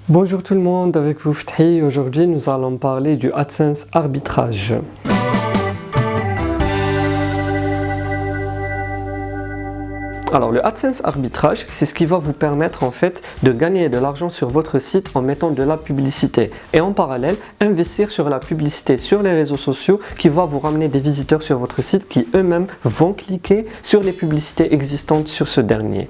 Bonjour tout le monde, avec vous Fthi. Aujourd'hui nous allons parler du AdSense arbitrage. Alors le AdSense arbitrage, c'est ce qui va vous permettre en fait de gagner de l'argent sur votre site en mettant de la publicité et en parallèle investir sur la publicité sur les réseaux sociaux qui va vous ramener des visiteurs sur votre site qui eux-mêmes vont cliquer sur les publicités existantes sur ce dernier.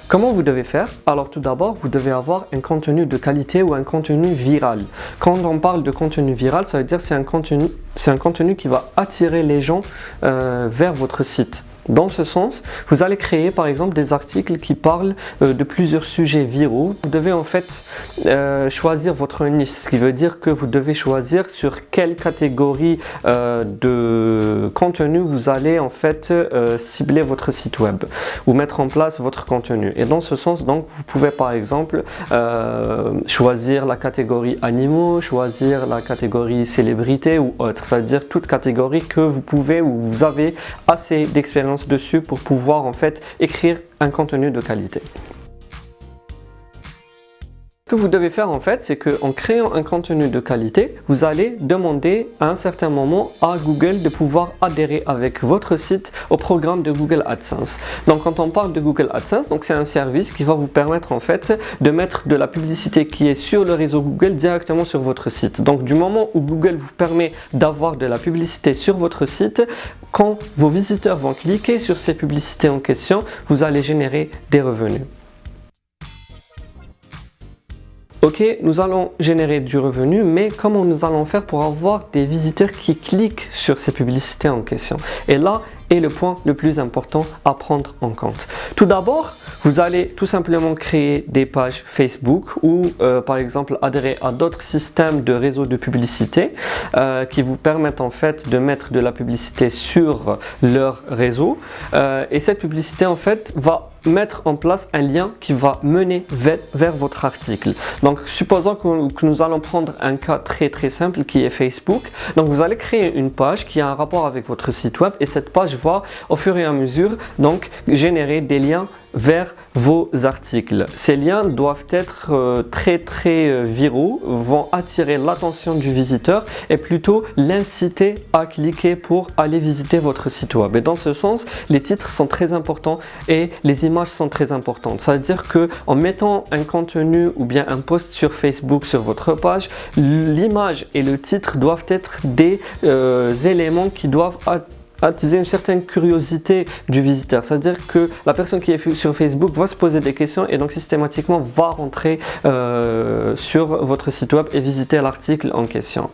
Comment vous devez faire? Alors tout d'abord, vous devez avoir un contenu de qualité ou un contenu viral. Quand on parle de contenu viral, ça veut dire que c'est un contenu qui va attirer les gens vers votre site. Dans ce sens, vous allez créer par exemple des articles qui parlent de plusieurs sujets viraux. Vous devez en fait choisir votre niche, ce qui veut dire que vous devez choisir sur quelle catégorie de contenu vous allez en fait cibler votre site web ou mettre en place votre contenu. Et dans ce sens, donc, vous pouvez par exemple choisir la catégorie animaux, choisir la catégorie célébrité ou autre. C'est-à-dire toute catégorie que vous pouvez ou vous avez assez d'expérience dessus pour pouvoir en fait écrire un contenu de qualité. Ce que vous devez faire en fait, c'est qu'en créant un contenu de qualité, vous allez demander à un certain moment à Google de pouvoir adhérer avec votre site au programme de Google AdSense. Donc quand on parle de Google AdSense, donc c'est un service qui va vous permettre en fait de mettre de la publicité qui est sur le réseau Google directement sur votre site. Donc du moment où Google vous permet d'avoir de la publicité sur votre site, quand vos visiteurs vont cliquer sur ces publicités en question, vous allez générer des revenus. Ok, nous allons générer du revenu, mais comment nous allons faire pour avoir des visiteurs qui cliquent sur ces publicités en question? Et là est le point le plus important à prendre en compte. Tout d'abord, vous allez tout simplement créer des pages Facebook ou par exemple adhérer à d'autres systèmes de réseaux de publicité qui vous permettent en fait de mettre de la publicité sur leur réseau et cette publicité en fait va mettre en place un lien qui va mener vers votre article. Donc supposons que nous allons prendre un cas très simple qui est Facebook. Donc vous allez créer une page qui a un rapport avec votre site web et cette page va au fur et à mesure donc générer des liens vers vos articles. Ces liens doivent être très viraux, vont attirer l'attention du visiteur et plutôt l'inciter à cliquer pour aller visiter votre site web. Et dans ce sens, les titres sont très importants et les images sont très importantes. Ça veut dire que en mettant un contenu ou bien un post sur Facebook sur votre page, l'image et le titre doivent être des éléments qui doivent attiser une certaine curiosité du visiteur. C'est-à-dire que la personne qui est sur Facebook va se poser des questions et donc systématiquement va rentrer sur votre site web et visiter l'article en question.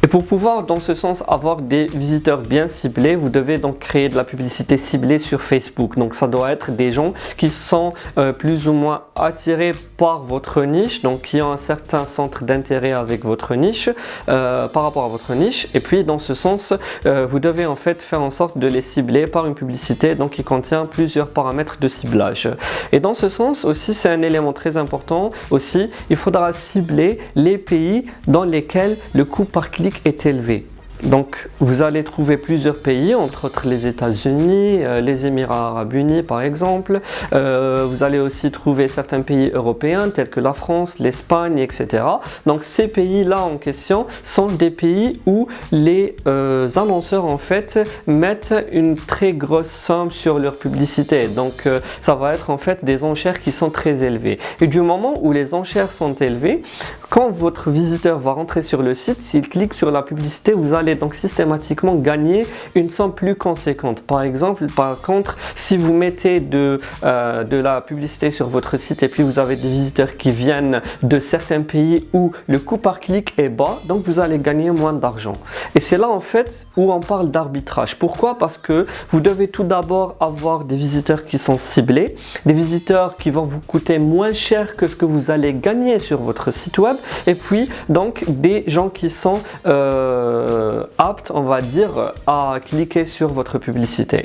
Et pour pouvoir dans ce sens avoir des visiteurs bien ciblés, vous devez donc créer de la publicité ciblée sur Facebook. Donc ça doit être des gens qui sont plus ou moins attirés par votre niche, donc qui ont un certain centre d'intérêt avec votre niche, par rapport à votre niche. Et puis dans ce sens, vous devez en fait faire en sorte de les cibler par une publicité donc qui contient plusieurs paramètres de ciblage. Et dans ce sens aussi, c'est un élément très important aussi, il faudra cibler les pays dans lesquels le coût par clic est élevé. Donc vous allez trouver plusieurs pays, entre autres les États-Unis, les Émirats Arabes Unis par exemple. Vous allez aussi trouver certains pays européens tels que la France, l'Espagne, etc. Donc ces pays-là en question sont des pays où les annonceurs en fait mettent une très grosse somme sur leur publicité. Donc ça va être en fait des enchères qui sont très élevées. Et du moment où les enchères sont élevées, quand votre visiteur va rentrer sur le site, s'il clique sur la publicité, vous allez donc systématiquement gagner une somme plus conséquente. Par exemple, par contre, si vous mettez de la publicité sur votre site et puis vous avez des visiteurs qui viennent de certains pays où le coût par clic est bas, donc vous allez gagner moins d'argent. Et c'est là en fait où on parle d'arbitrage. Pourquoi? Parce que vous devez tout d'abord avoir des visiteurs qui sont ciblés, des visiteurs qui vont vous coûter moins cher que ce que vous allez gagner sur votre site web, et puis donc des gens qui sont aptes, on va dire, à cliquer sur votre publicité.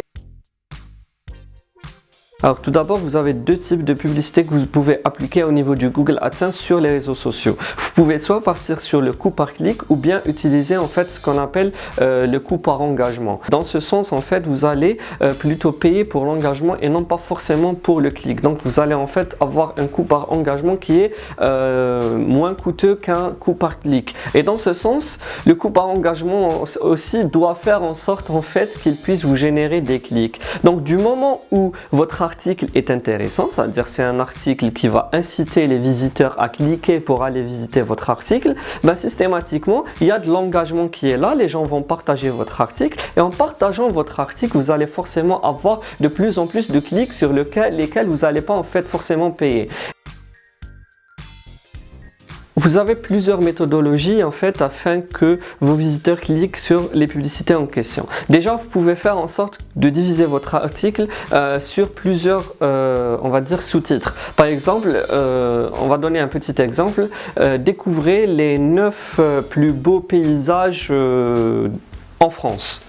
Alors tout d'abord, vous avez deux types de publicité que vous pouvez appliquer au niveau du Google AdSense sur les réseaux sociaux. Vous pouvez soit partir sur le coût par clic ou bien utiliser en fait ce qu'on appelle le coût par engagement. Dans ce sens, en fait, vous allez plutôt payer pour l'engagement et non pas forcément pour le clic. Donc vous allez en fait avoir un coût par engagement qui est moins coûteux qu'un coût par clic. Et dans ce sens, le coût par engagement aussi doit faire en sorte en fait qu'il puisse vous générer des clics. Donc du moment où votre article est intéressant, c'est-à-dire c'est un article qui va inciter les visiteurs à cliquer pour aller visiter votre article, ben systématiquement il y a de l'engagement qui est là, les gens vont partager votre article et en partageant votre article, vous allez forcément avoir de plus en plus de clics sur lesquels vous n'allez pas en fait forcément payer. Vous avez plusieurs méthodologies en fait afin que vos visiteurs cliquent sur les publicités en question. Déjà, vous pouvez faire en sorte de diviser votre article sur plusieurs, on va dire, sous-titres. Par exemple, on va donner un petit exemple. Découvrez les 9 plus beaux paysages en France.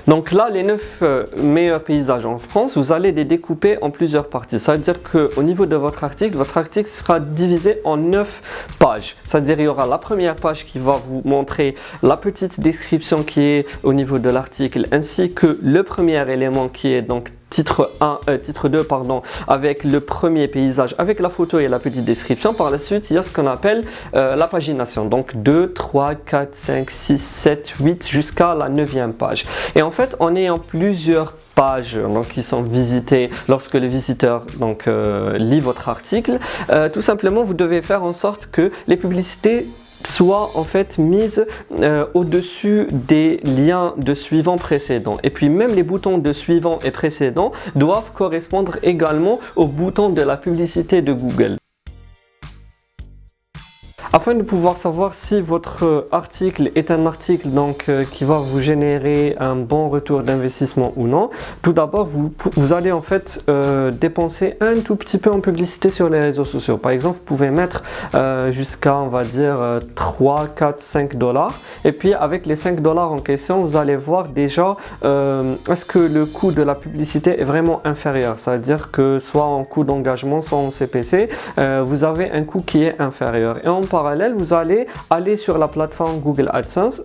Donc là, les 9 meilleurs paysages en France, vous allez les découper en plusieurs parties. Ça veut dire qu'au niveau de votre article sera divisé en 9 pages. C'est-à-dire il y aura la première page qui va vous montrer la petite description qui est au niveau de l'article, ainsi que le premier élément qui est donc titre 2 pardon, avec le premier paysage, avec la photo et la petite description. Par la suite, il y a ce qu'on appelle la pagination. Donc 2, 3, 4, 5, 6, 7, 8 jusqu'à la 9e page. Et en fait, en ayant plusieurs pages donc, qui sont visitées lorsque le visiteur donc, lit votre article, tout simplement, vous devez faire en sorte que les publicités soient en fait mises au-dessus des liens de suivant précédents. Et puis même les boutons de suivant et précédent doivent correspondre également aux boutons de la publicité de Google. Afin de pouvoir savoir si votre article est un article donc, qui va vous générer un bon retour d'investissement ou non, tout d'abord vous allez en fait dépenser un tout petit peu en publicité sur les réseaux sociaux. Par exemple, vous pouvez mettre jusqu'à on va dire 3, 4, 5 dollars et puis avec les 5 dollars en question, vous allez voir déjà est-ce que le coût de la publicité est vraiment inférieur. Ça veut dire que soit en coût d'engagement, soit en CPC, vous avez un coût qui est inférieur. Et en parallèle, vous allez aller sur la plateforme Google AdSense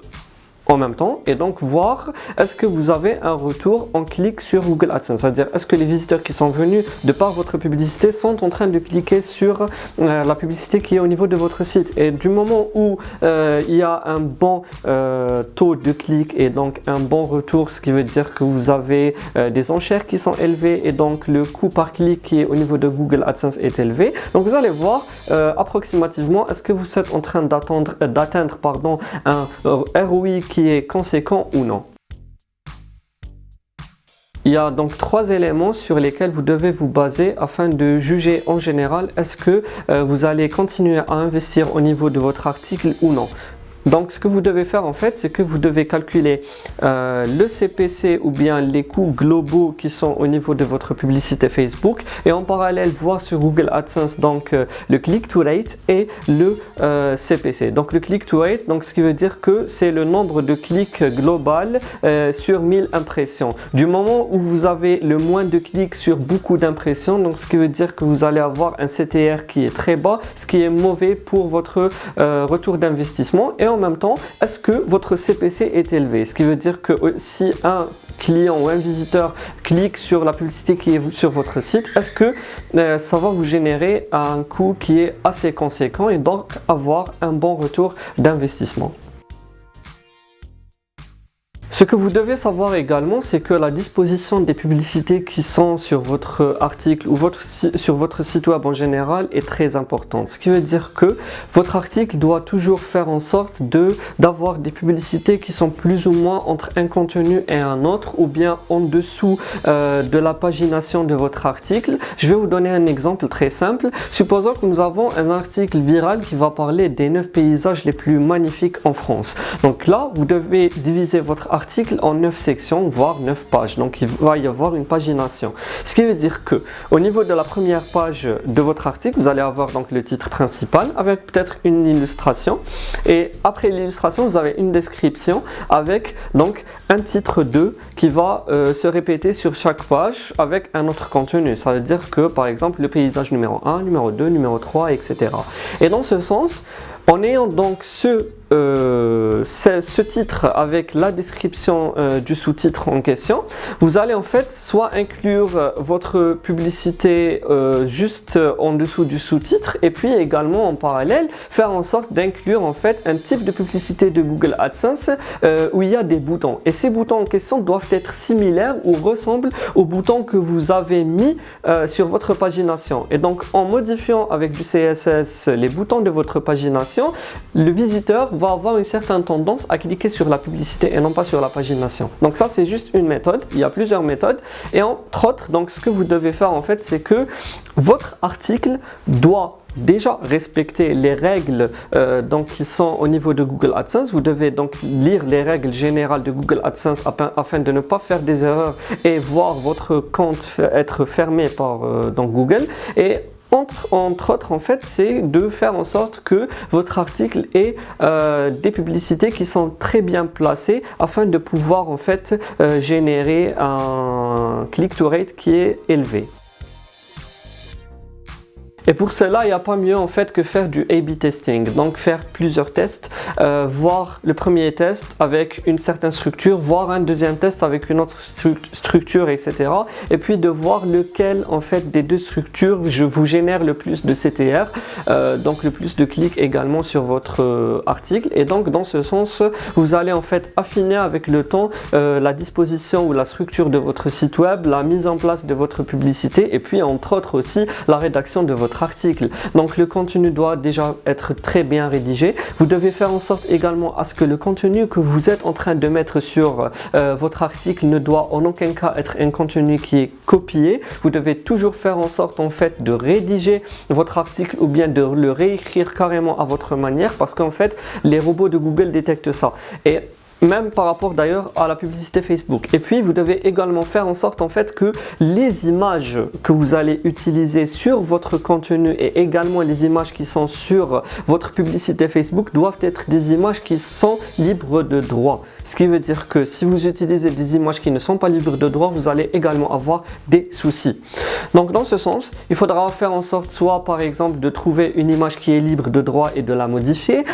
en même temps et donc voir est-ce que vous avez un retour en clic sur Google AdSense, c'est-à-dire est-ce que les visiteurs qui sont venus de par votre publicité sont en train de cliquer sur la publicité qui est au niveau de votre site. Et du moment où il y a un bon taux de clic et donc un bon retour, ce qui veut dire que vous avez des enchères qui sont élevées et donc le coût par clic qui est au niveau de Google AdSense est élevé, donc vous allez voir approximativement est-ce que vous êtes en train d'atteindre un ROI qui est conséquent ou non. Il y a donc 3 éléments sur lesquels vous devez vous baser afin de juger en général est-ce que vous allez continuer à investir au niveau de votre article ou non. Donc ce que vous devez faire en fait, c'est que vous devez calculer le CPC ou bien les coûts globaux qui sont au niveau de votre publicité Facebook et en parallèle voir sur Google AdSense donc le click-to rate et le CPC. Donc le click-to rate, donc ce qui veut dire que c'est le nombre de clics global sur 1000 impressions. Du moment où vous avez le moins de clics sur beaucoup d'impressions, donc ce qui veut dire que vous allez avoir un CTR qui est très bas, ce qui est mauvais pour votre retour d'investissement. Et en même temps, est-ce que votre CPC est élevé? Ce qui veut dire que si un client ou un visiteur clique sur la publicité qui est sur votre site, est-ce que ça va vous générer un coût qui est assez conséquent et donc avoir un bon retour d'investissement? Ce que vous devez savoir également, c'est que la disposition des publicités qui sont sur votre article ou sur votre site web en général est très importante. Ce qui veut dire que votre article doit toujours faire en sorte d'avoir des publicités qui sont plus ou moins entre un contenu et un autre ou bien en dessous de la pagination de votre article. Je vais vous donner un exemple très simple. Supposons que nous avons un article viral qui va parler des 9 paysages les plus magnifiques en France. Donc là, vous devez diviser votre article article en 9 sections, voire 9 pages. Donc il va y avoir une pagination. Ce qui veut dire que au niveau de la première page de votre article, vous allez avoir donc le titre principal avec peut-être une illustration. Et après l'illustration, vous avez une description avec donc un titre 2 qui va se répéter sur chaque page avec un autre contenu. Ça veut dire que par exemple le paysage numéro 1, numéro 2, numéro 3, etc. Et dans ce sens, en ayant donc ce titre avec la description du sous-titre en question, vous allez en fait soit inclure votre publicité juste en dessous du sous-titre et puis également en parallèle faire en sorte d'inclure en fait un type de publicité de Google AdSense où il y a des boutons. Et ces boutons en question doivent être similaires ou ressemblent aux boutons que vous avez mis sur votre pagination. Et donc en modifiant avec du CSS les boutons de votre pagination, le visiteur va avoir une certaine tendance à cliquer sur la publicité et non pas sur la pagination. Donc ça c'est juste une méthode, il y a plusieurs méthodes et entre autres, donc ce que vous devez faire en fait, c'est que votre article doit déjà respecter les règles donc qui sont au niveau de Google AdSense. Vous devez donc lire les règles générales de Google AdSense afin de ne pas faire des erreurs et voir votre compte être fermé par donc Google. Et entre autres, en fait, c'est de faire en sorte que votre article ait des publicités qui sont très bien placées afin de pouvoir en fait générer un click-to rate qui est élevé. Et pour cela, il n'y a pas mieux en fait que faire du A/B testing, donc faire plusieurs tests, voir le premier test avec une certaine structure, voir un deuxième test avec une autre structure, etc. Et puis de voir lequel en fait des deux structures vous génère le plus de CTR, donc le plus de clics également sur votre article. Et donc dans ce sens, vous allez en fait affiner avec le temps la disposition ou la structure de votre site web, la mise en place de votre publicité et puis entre autres aussi la rédaction de votre article. Donc le contenu doit déjà être très bien rédigé. Vous devez faire en sorte également à ce que le contenu que vous êtes en train de mettre sur votre article ne doit en aucun cas être un contenu qui est copié. Vous devez toujours faire en sorte en fait de rédiger votre article ou bien de le réécrire carrément à votre manière parce qu'en fait les robots de Google détectent ça. Et même par rapport d'ailleurs à la publicité Facebook. Et puis vous devez également faire en sorte en fait que les images que vous allez utiliser sur votre contenu et également les images qui sont sur votre publicité Facebook doivent être des images qui sont libres de droit. Ce qui veut dire que si vous utilisez des images qui ne sont pas libres de droit, vous allez également avoir des soucis. Donc dans ce sens, il faudra faire en sorte soit par exemple de trouver une image qui est libre de droit et de la modifier,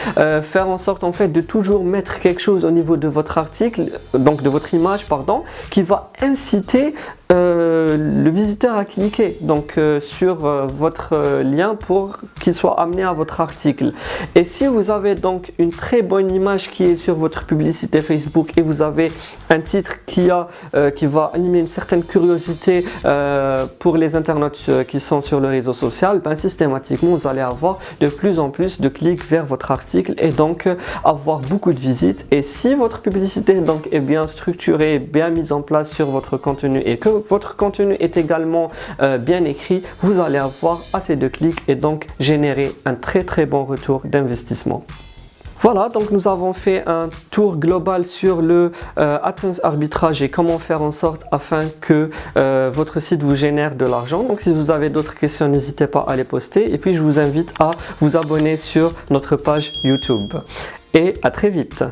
faire en sorte en fait de toujours mettre quelque chose au niveau de votre article, donc de votre image pardon, qui va inciter le visiteur à cliquer donc sur votre lien pour qu'il soit amené à votre article. Et si vous avez donc une très bonne image qui est sur votre publicité Facebook et vous avez un titre qui va animer une certaine curiosité pour les internautes qui sont sur le réseau social, ben, systématiquement vous allez avoir de plus en plus de clics vers votre article et donc avoir beaucoup de visites. Et si votre publicité donc est bien structurée, bien mise en place sur votre contenu et que votre contenu est également bien écrit, vous allez avoir assez de clics et donc générer un très bon retour d'investissement. Voilà, donc nous avons fait un tour global sur le AdSense arbitrage et comment faire en sorte afin que votre site vous génère de l'argent. Donc si vous avez d'autres questions, n'hésitez pas à les poster et puis je vous invite à vous abonner sur notre page YouTube. Et à très vite.